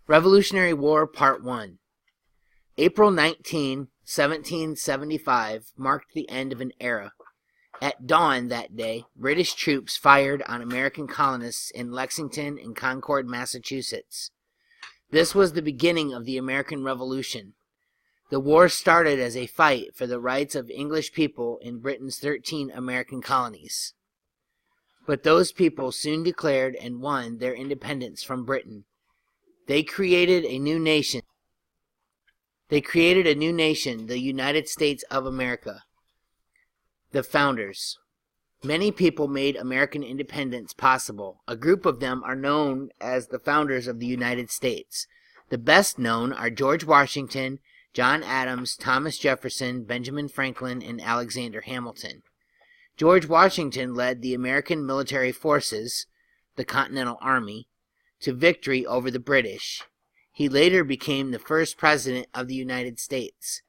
Revolutionary War Part 1. April 19, 1775 marked the end of an era. At dawn that day, British troops fired on American colonists in Lexington and Concord, Massachusetts. This was the beginning of the American Revolution. The war started as a fight for the rights of English people in Britain's 13 American colonies. But those people soon declared and won their independence from Britain. They created a new nation. The United States of America. The founders. Many people made American independence possible. A group of them are known as the founders of the United States. The best known are George Washington, John Adams, Thomas Jefferson, Benjamin Franklin, and Alexander Hamilton. George Washington led the American military forces, the Continental Army, to victory over the British. He later became the first president of the United States.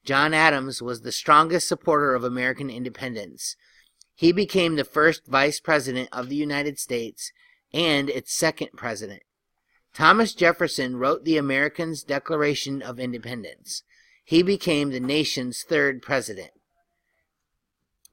John Adams was the strongest supporter of American independence. He became the first vice president of the United States and its second president. Thomas Jefferson wrote the Americans' Declaration of Independence. He became the nation's third president.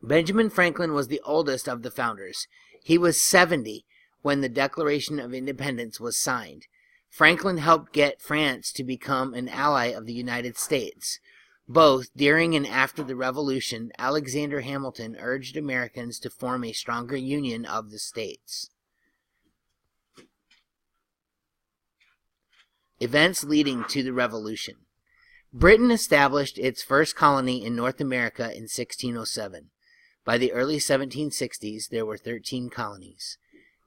Benjamin Franklin was the oldest of the founders. He was 70 when the Declaration of Independence was signed. Franklin helped get France to become an ally of the United States. Both during and after the Revolution, Alexander Hamilton urged Americans to form a stronger union of the states. Events leading to the Revolution. Britain established its first colony in North America in 1607. By the early 1760s, there were 13 colonies.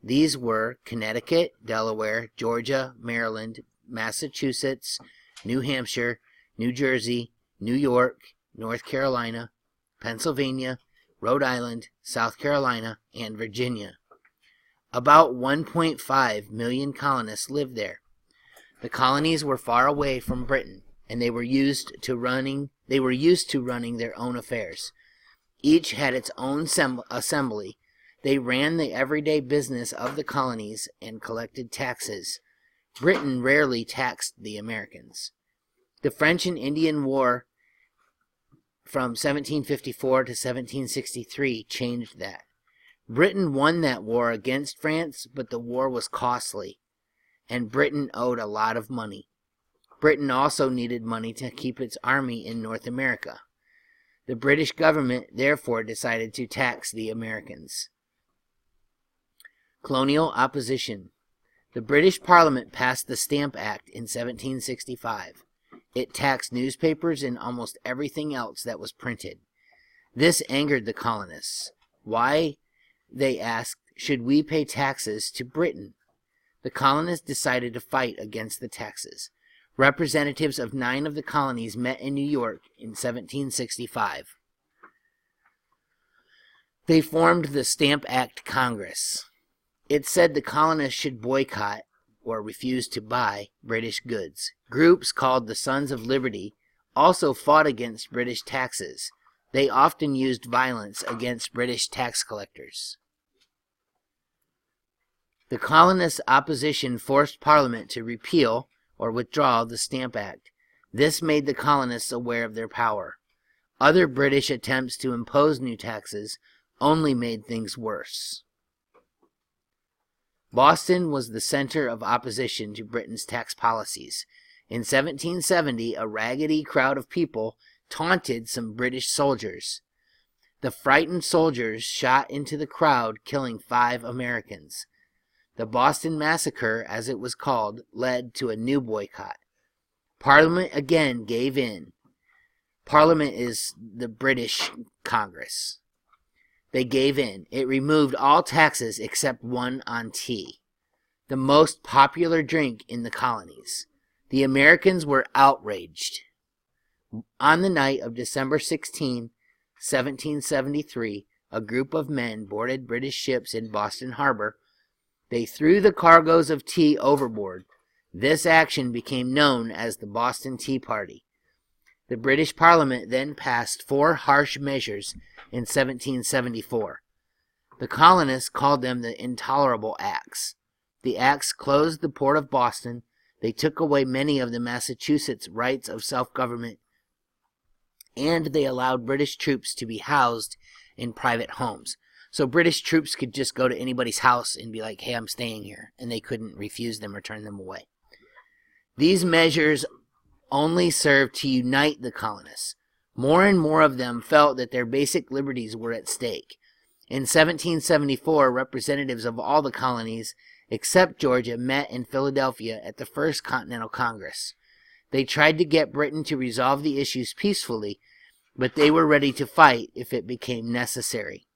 These were Connecticut, Delaware, Georgia, Maryland, Massachusetts, New Hampshire, New Jersey, New York, North Carolina, Pennsylvania, Rhode Island, South Carolina, and Virginia. About 1.5 million colonists lived there. The colonies were far away from Britain, and they were used to running their own affairs. Each had its own assembly. They ran the everyday business of the colonies and collected taxes. Britain rarely taxed the Americans. The French and Indian War from 1754 to 1763 changed that. Britain won that war against France, but the war was costly, and Britain owed a lot of money. Britain also needed money to keep its army in North America. The British government therefore decided to tax the Americans. Colonial opposition. The British Parliament passed the Stamp Act in 1765. It taxed newspapers and almost everything else that was printed. This angered the colonists. Why, they asked, should we pay taxes to Britain? The colonists decided to fight against the taxes. Representatives of 9 of the colonies met in New York in 1765. They formed the Stamp Act Congress. It said the colonists should boycott, or refuse to buy, British goods. Groups called the Sons of Liberty also fought against British taxes. They often used violence against British tax collectors. The colonists' opposition forced Parliament to repeal or withdraw the Stamp Act. This made the colonists aware of their power. Other British attempts to impose new taxes only made things worse. Boston was the center of opposition to Britain's tax policies. In 1770, a raggedy crowd of people taunted some British soldiers. The frightened soldiers shot into the crowd, killing 5 Americans. The Boston Massacre, as it was called, led to a new boycott. Parliament again gave in. Parliament is the British Congress. They gave in. It removed all taxes except one on tea, the most popular drink in the colonies. The Americans were outraged. On the night of December 16, 1773, a group of men boarded British ships in Boston Harbor. They threw the cargoes of tea overboard. This action became known as the Boston Tea Party. The British Parliament then passed 4 harsh measures in 1774. The colonists called them the Intolerable Acts. The acts closed the port of Boston, They took away many of the Massachusetts rights of self-government, and they allowed British troops to be housed in private homes. So British troops could just go to anybody's house and be like, hey, I'm staying here, and they couldn't refuse them or turn them away. These measures only served to unite the colonists. More and more of them felt that their basic liberties were at stake. In 1774, representatives of all the colonies, except Georgia, met in Philadelphia at the First Continental Congress. They tried to get Britain to resolve the issues peacefully, but they were ready to fight if it became necessary.